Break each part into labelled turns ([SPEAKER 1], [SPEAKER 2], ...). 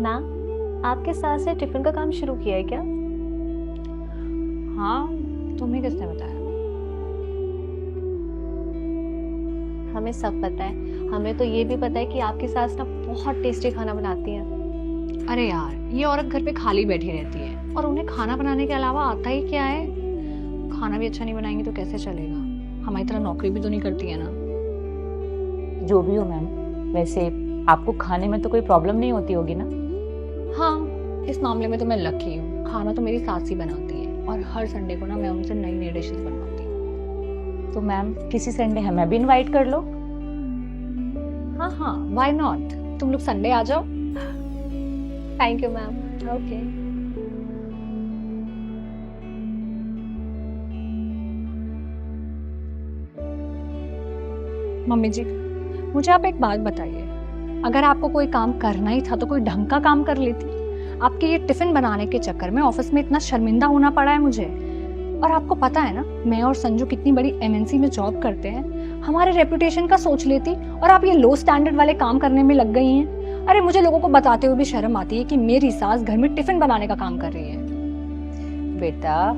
[SPEAKER 1] Ma'am, आपके सास ने टिफिन का काम शुरू किया है क्या?
[SPEAKER 2] हाँ, तुम्हें किसने बताया?
[SPEAKER 1] हमें सब पता है। हमें तो ये भी पता है कि आपकी सास ना बहुत टेस्टी खाना बनाती है।
[SPEAKER 2] अरे यार, ये औरत घर पे खाली बैठी रहती है और उन्हें खाना बनाने के अलावा आता ही क्या है। खाना भी अच्छा नहीं बनाएंगे तो कैसे चलेगा। हमारी तरह नौकरी भी तो नहीं करती है ना।
[SPEAKER 3] जो भी हो मैम, वैसे आपको खाने में तो कोई प्रॉब्लम नहीं होती होगी ना?
[SPEAKER 2] हाँ, इस मामले में तो मैं लकी हूँ। खाना तो मेरी सास ही बनाती है और हर संडे को ना मैं उनसे नई नई डिशेस बनवाती हूँ।
[SPEAKER 3] तो मैम किसी संडे हमें भी इनवाइट कर लो।
[SPEAKER 2] हाँ हाँ, व्हाई नॉट। तुम लोग संडे आ जाओ।
[SPEAKER 1] Thank you ma'am.
[SPEAKER 2] Okay. Mummy ji, मुझे आप एक बात बताइए। अगर आपको कोई काम करना ही था तो कोई ढंग का काम कर लेती। आपके ये टिफिन बनाने के चक्कर में ऑफिस में इतना शर्मिंदा होना पड़ा है मुझे। और आपको पता है ना, मैं और संजू कितनी बड़ी एमएनसी में जॉब करते हैं। हमारे रेपुटेशन का सोच लेती और आप ये लो स्टैंडर्ड वाले काम करने में लग गई हैं। अरे मुझे लोगों को बताते हुए भी शर्म आती है कि मेरी सास घर में टिफिन बनाने का काम कर रही है।
[SPEAKER 4] बेटा,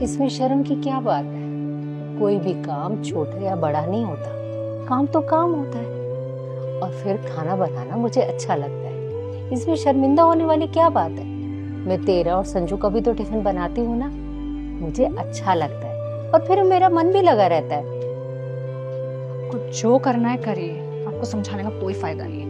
[SPEAKER 4] इसमें शर्म की क्या बात है? कोई भी काम छोटा या बड़ा नहीं होता। काम तो काम होता है। और फिर खाना बनाना मुझे अच्छा लगता है। इसमें शर्मिंदा होने वाली क्या बात है? मैं तेरा और संजू का भी तो टिफिन बनाती हूँ ना। मुझे अच्छा लगता है और फिर मेरा मन भी लगा रहता है।
[SPEAKER 2] कुछ जो करना है करिए, आपको समझाने का कोई फायदा नहीं है।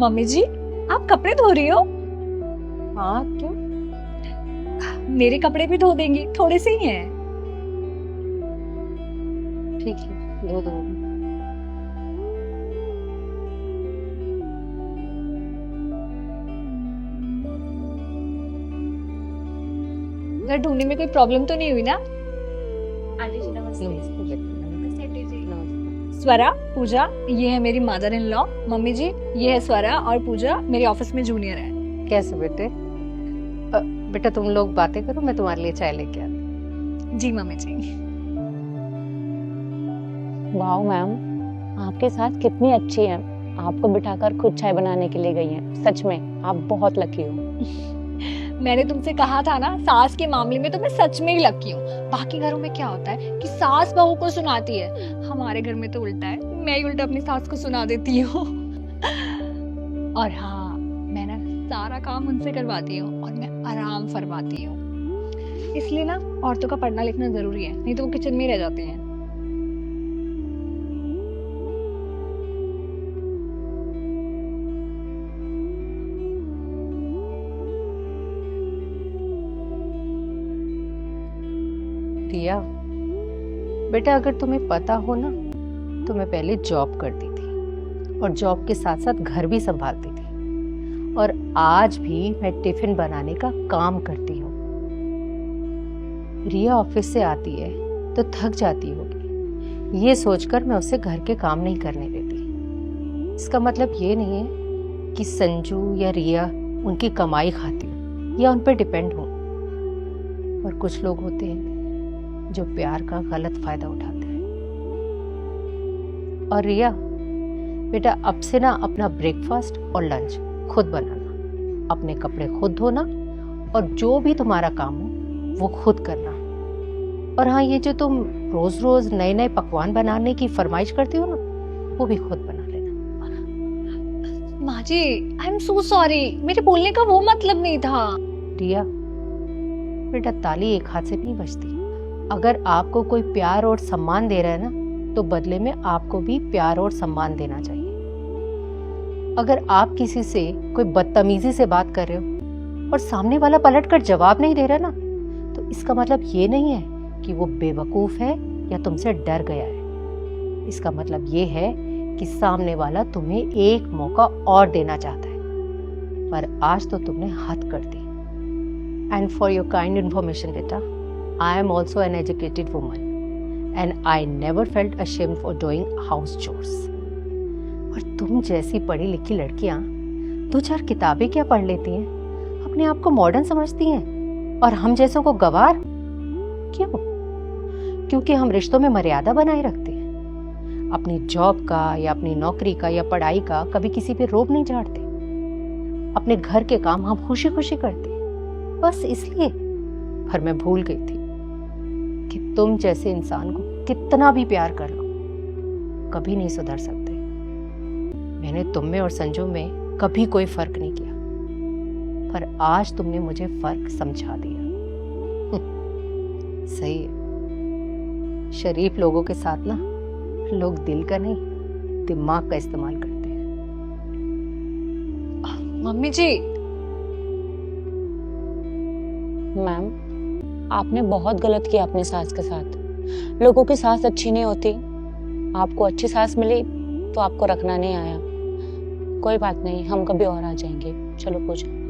[SPEAKER 2] मम्मी जी, आप कपड़े धो रही हो?
[SPEAKER 4] हाँ, क्यों?
[SPEAKER 2] मेरे कपड़े भी धो देंगी, थोड़े से ही हैं।
[SPEAKER 4] ठीक है, धो दो।
[SPEAKER 2] घर ढूंढने में कोई प्रॉब्लम तो नहीं हुई ना?
[SPEAKER 1] आंटी जी नमस्ते।
[SPEAKER 4] नमस्ते बेटा, नमस्ते।
[SPEAKER 2] स्वरा, पूजा, ये है मेरी मदर इन लॉ। मम्मी जी, ये है स्वरा और पूजा, मेरे ऑफिस में जूनियर है।
[SPEAKER 4] कैसे बेटे? बेटा तुम लोग बातें करो, मैं तुम्हारे लिए चाय लेके आती।
[SPEAKER 2] जी मम्मी जी।
[SPEAKER 3] वाह मैम, आपके साथ कितनी अच्छी है। आपको बिठाकर खुद चाय बनाने के लिए गई हैं। सच में आप बहुत लकी हो।
[SPEAKER 2] मैंने तुमसे कहा था ना, सास के मामले में तो मैं सच में ही लकी हूँ। बाकी घरों में क्या होता है कि सास बहू को सुनाती है। हमारे घर में तो उल्टा है, मैं ही उल्टा अपनी सास को सुना देती हूँ। और हाँ, मैं ना सारा काम उनसे करवाती हूँ और मैं आराम फरमाती हूँ। इसलिए ना औरतों का पढ़ना लिखना जरूरी है, नहीं तो वो किचन में ही रह जाती हैं।
[SPEAKER 4] रिया, बेटा अगर तुम्हें पता हो ना, तो मैं पहले जॉब करती थी और जॉब के साथ साथ घर भी संभालती थी। और आज भी मैं टिफिन बनाने का काम करती हूँ। रिया ऑफिस से आती है तो थक जाती होगी, ये सोचकर मैं उसे घर के काम नहीं करने देती। इसका मतलब ये नहीं है कि संजू या रिया उनकी कमाई खाती हूँ या उन पर डिपेंड हूँ। और कुछ लोग होते हैं जो प्यार का गलत फायदा उठाते हैं। और रिया बेटा, अब से ना अपना ब्रेकफास्ट और लंच खुद बनाना, अपने कपड़े खुद धोना और जो भी तुम्हारा काम हो वो खुद करना। और हाँ, ये जो तुम रोज रोज नए नए पकवान बनाने की फरमाइश करती हो ना, वो भी खुद बना लेना।
[SPEAKER 2] माँ जी, आई एम सो सॉरी, मेरे बोलने का वो मतलब नहीं था।
[SPEAKER 4] रिया बेटा, ताली एक हाथ से नहीं बजती। अगर आपको कोई प्यार और सम्मान दे रहा है ना, तो बदले में आपको भी प्यार और सम्मान देना चाहिए। अगर आप किसी से कोई बदतमीजी से बात कर रहे हो और सामने वाला पलटकर जवाब नहीं दे रहा ना, तो इसका मतलब ये नहीं है कि वो बेवकूफ है या तुमसे डर गया है। इसका मतलब ये है कि सामने वाला तुम्हें एक मौका और देना चाहता है, पर आज तो तुमने हद कर दी। And for your kind information बेटा, I am also an educated woman and I never felt ashamed for doing house chores. और तुम जैसी पढ़ी लिखी लड़कियां 2-4 किताबें क्या पढ़ लेती हैं, अपने आप को मॉडर्न समझती हैं और हम जैसों को गवार। क्यों? क्योंकि हम रिश्तों में मर्यादा बनाए रखते हैं, अपनी जॉब का या अपनी नौकरी का या पढ़ाई का कभी किसी पे रोब नहीं झाड़ते, अपने घर के काम हम खुशी खुशी करते हैं, बस इसलिए। पर मैं भूल गई थी कि तुम जैसे इंसान को कितना भी प्यार कर लो कभी नहीं सुधर सकते। मैंने तुम में और संजू में कभी कोई फर्क नहीं किया, पर आज तुमने मुझे फर्क समझा दिया। सही है, शरीफ लोगों के साथ ना लोग दिल का नहीं दिमाग का इस्तेमाल करते हैं।
[SPEAKER 2] मम्मी जी,
[SPEAKER 3] मैम आपने बहुत गलत किया अपनी सास के साथ। लोगों की सास अच्छी नहीं होती, आपको अच्छी सास मिली तो आपको रखना नहीं आया। कोई बात नहीं, हम कभी और आ जाएंगे। चलो पूजा।